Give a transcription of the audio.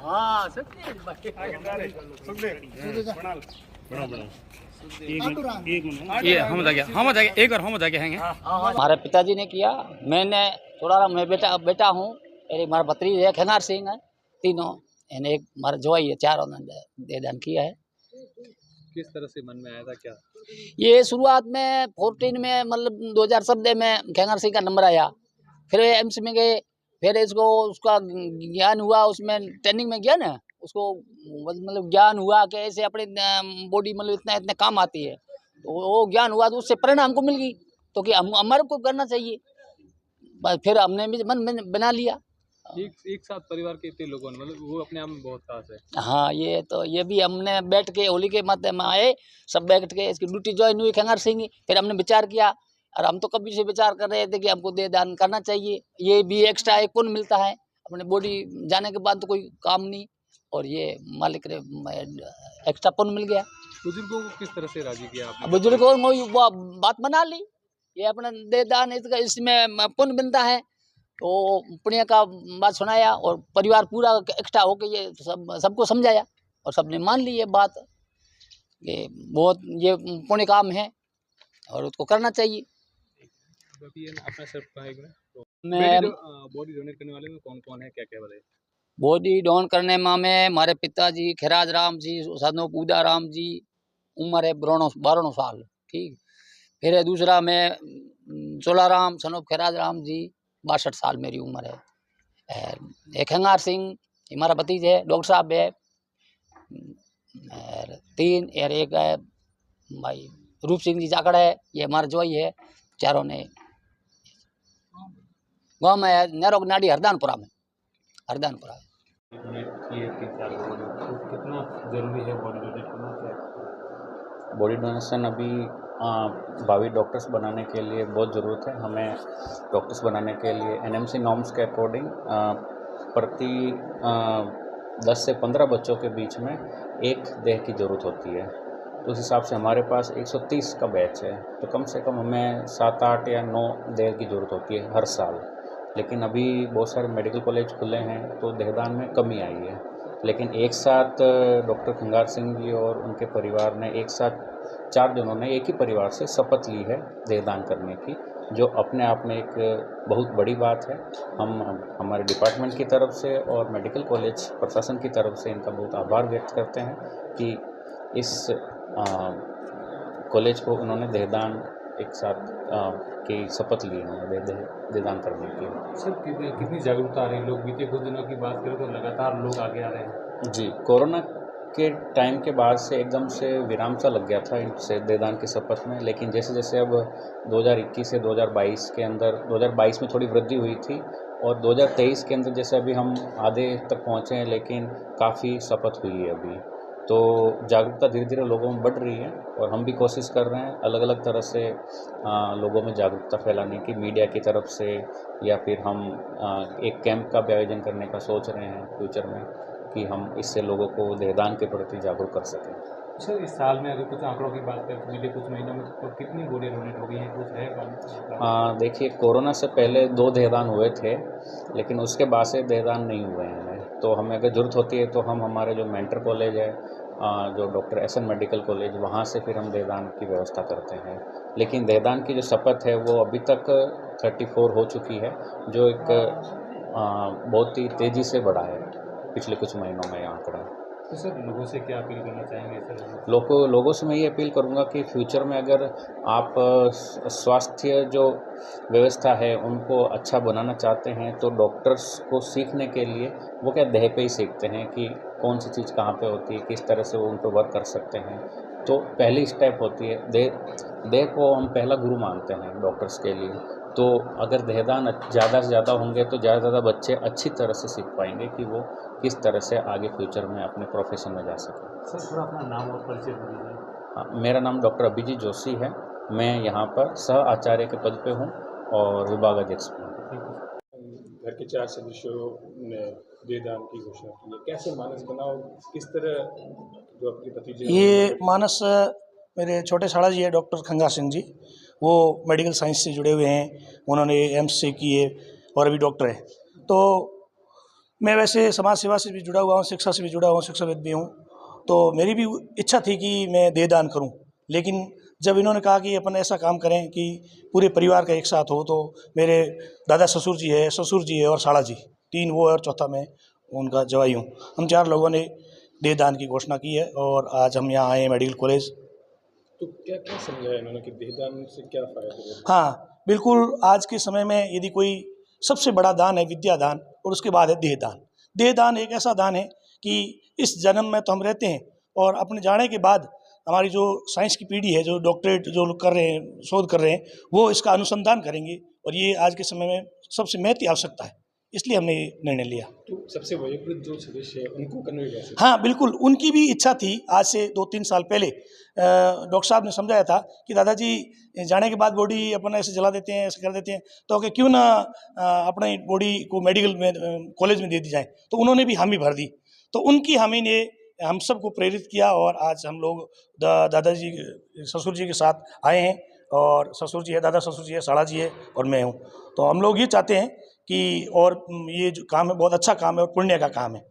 हाँ ये हम जाके एक और हम जाके हैंगे। हमारे पिताजी ने किया, मैंने थोड़ा मैं बेटा हूँ, मेरी हमारा भतीज है खंगार सिंह है, तीनों एक हमारा जोई है, चारों ने देदान किया है। किस तरह से मन में आया था क्या? ये शुरुआत में 14 में मतलब 2017 में खंगार सिंह का नंबर आया, फिर एम्स में गए, फिर इसको उसका ज्ञान हुआ, उसमें ट्रेनिंग में गया ना, उसको मतलब ज्ञान हुआ कि ऐसे अपनी बॉडी मतलब इतना काम आती है, तो वो ज्ञान हुआ तो उससे प्रेरणा हमको मिल गई, तो कि हम हमारे को करना चाहिए, बस फिर हमने भी मन में बना लिया। एक साथ परिवार के इतने लोगों ने, मतलब वो अपने आप में बहुत खास है। हाँ, ये भी हमने बैठ के होली के मत में आए, सब बैठ के इसकी ड्यूटी ज्वाइन हुई खंगार सिंह, फिर हमने विचार किया, और हम तो कभी से विचार कर रहे थे कि हमको दे दान करना चाहिए, ये भी एक्स्ट्रा एक पुण्य मिलता है, अपने बॉडी जाने के बाद तो कोई काम नहीं, और ये मालिक ने एक्स्ट्रा पुण्य मिल गया। बुजुर्गों को किस तरह से राजी किया आपने? बुजुर्गों को वो बात बना ली, ये अपना दे दान इसमें पुण्य मिलता है, तो पुण्य का बात सुनाया, और परिवार पूरा इकट्ठा होकर ये सबको समझाया, और सबने मान ली ये बात, ये बहुत ये पुण्य काम है और उसको करना चाहिए। अभी अपना सिर्फ कहेंगे तो मैं बॉडी डोनेट करने वाले में कौन कौन है, क्या क्या बताइए? बॉडी डोन करने में हमारे पिताजी खैराज राम जी, साधु पूजा राम जी, उम्र है 12 साल, ठीक। फिर है दूसरा में चोलाराम सनोप खैराज राम जी, 62 साल मेरी उम्र है। एक खंगार सिंह हमारा भतीज है, डॉक्टर साहब है, और 3 और एक है भाई रूप सिंह जी जाकड़ है, ये हमारा जोई है, चारों ने गाँव में है नेरोग नाडी हरदानपुरा में, हरदानपुरा। कितना जरूरी है बॉडी डोनेट करना? क्या बॉडी डोनेशन अभी भावी डॉक्टर्स बनाने के लिए बहुत ज़रूरत है। हमें डॉक्टर्स बनाने के लिए एनएमसी नॉर्म्स के अकॉर्डिंग प्रति 10 से 15 बच्चों के बीच में एक देह की ज़रूरत होती है। तो उस हिसाब से हमारे पास 130 का बैच है, तो कम से कम हमें 7, 8 या 9 देह की ज़रूरत होती है हर साल। लेकिन अभी बहुत सारे मेडिकल कॉलेज खुले हैं, तो देहदान में कमी आई है। लेकिन एक साथ डॉक्टर खंगार सिंह जी और उनके परिवार ने एक साथ 4 जनों ने एक ही परिवार से शपथ ली है देहदान करने की, जो अपने आप में एक बहुत बड़ी बात है। हम हमारे डिपार्टमेंट की तरफ से और मेडिकल कॉलेज प्रशासन की तरफ से इनका बहुत आभार व्यक्त करते हैं कि इस कॉलेज को उन्होंने देहदान एक साथ की शपथ ली है देहदान करने की। सर कितनी जागरूकता आ रही है? लोग बीते कुछ दिनों की बात करें तो लगातार लोग आगे आ रहे हैं। जी, कोरोना के टाइम के बाद से एकदम से विराम सा लग गया था इनसे देहदान की शपथ में, लेकिन जैसे जैसे अब 2021 से 2022 के अंदर 2022 में थोड़ी वृद्धि हुई थी, और 2023 के अंदर जैसे अभी हम आधे तक पहुँचे हैं, लेकिन काफ़ी शपथ हुई है अभी, तो जागरूकता धीरे धीरे लोगों में बढ़ रही है, और हम भी कोशिश कर रहे हैं अलग अलग तरह से लोगों में जागरूकता फैलाने की, मीडिया की तरफ से, या फिर हम एक कैंप का भी आयोजन करने का सोच रहे हैं फ्यूचर में, कि हम इससे लोगों को देहदान के प्रति जागरूक कर सकें। सर इस साल में अगर कुछ आंकड़ों की बात करें तो बीते कुछ महीनों में तो कितनी बॉडी डोनेट हो गई है, कुछ है? देखिए, कोरोना से पहले 2 देहदान हुए थे, लेकिन उसके बाद से देहदान नहीं हुए हैं। तो हमें अगर ज़रूरत होती है तो हम हमारे जो मेंटर कॉलेज है, जो डॉक्टर एसएन मेडिकल कॉलेज, वहाँ से फिर हम देहदान की व्यवस्था करते हैं। लेकिन देहदान की जो शपथ है वो अभी तक 34 हो चुकी है, जो एक बहुत ही तेज़ी से बढ़ा है पिछले कुछ महीनों में ये आंकड़ा। तो सर लोगों से क्या अपील करना चाहेंगे सर? लोगों से मैं ये अपील करूँगा कि फ्यूचर में अगर आप स्वास्थ्य जो व्यवस्था है उनको अच्छा बनाना चाहते हैं, तो डॉक्टर्स को सीखने के लिए वो क्या देह पे ही सीखते हैं कि कौन सी चीज़ कहाँ पे होती है, किस तरह से वो उन पर वर्क कर सकते हैं। तो पहली स्टेप होती है देह को हम पहला गुरु मानते हैं डॉक्टर्स के लिए। तो अगर देहदान ज़्यादा से ज़्यादा होंगे तो ज़्यादा से ज़्यादा बच्चे अच्छी तरह से सीख पाएंगे कि वो किस तरह से आगे फ्यूचर में अपने प्रोफेशन में जा सकें। सर थोड़ा अपना नाम और परिचय दीजिए। मेरा नाम डॉक्टर अभिजीत जोशी है, मैं यहाँ पर सह आचार्य के पद पे हूँ और विभाग अध्यक्ष हूँ। घर के 4 सदस्यों ने देहदान की घोषणा की है, कैसे मानस बना और किस तरह जो आपके भतीजे? ये मानस मेरे छोटे साड़ा जी है, डॉक्टर खंगार सिंह जी, वो मेडिकल साइंस से जुड़े हुए हैं, उन्होंने एम्स से किए, और अभी डॉक्टर है। तो मैं वैसे समाज सेवा से भी जुड़ा हुआ हूँ, शिक्षा से भी जुड़ा हुआ हूँ, शिक्षाविद भी हूँ। तो मेरी भी इच्छा थी कि मैं देहदान करूँ, लेकिन जब इन्होंने कहा कि अपन ऐसा काम करें कि पूरे परिवार का एक साथ हो, तो मेरे दादा ससुर जी है, ससुर जी है और साला जी, 3 वो और चौथा मैं उनका जवाई हूँ। हम 4 लोगों ने देहदान की घोषणा की है और आज हम यहाँ आए हैं मेडिकल कॉलेज। तो क्या क्या समझाया इन्होंने कि देहदान से क्या फ़ायदा है? हाँ बिल्कुल, आज के समय में यदि कोई सबसे बड़ा दान है विद्यादान और उसके बाद है देहदान। देहदान एक ऐसा दान है कि इस जन्म में तो हम रहते हैं और अपने जाने के बाद हमारी जो साइंस की पीढ़ी है, जो डॉक्टरेट जो लोग कर रहे हैं, शोध कर रहे हैं, वो इसका अनुसंधान करेंगे और ये आज के समय में सबसे महती आवश्यकता है, इसलिए हमने ये निर्णय लिया। तो सबसे वयोवृद्ध जो सदस्य है उनको कन्वे कैसे? हाँ बिल्कुल, उनकी भी इच्छा थी। आज से 2-3 साल पहले डॉक्टर साहब ने समझाया था कि दादाजी जाने के बाद बॉडी अपन ऐसे जला देते हैं, ऐसे कर देते हैं, तो कि क्यों ना अपनी बॉडी को मेडिकल में कॉलेज में दे दी जाए। तो उन्होंने भी हामी भर दी। तो उनकी हामी ने हम सबको प्रेरित किया और आज हम लोग दादाजी ससुर जी के साथ आए हैं और ससुर जी है, दादा ससुर जी है, साला जी है और मैं हूँ। तो हम लोग ये चाहते हैं कि और ये जो काम है बहुत अच्छा काम है और पुण्य का काम है।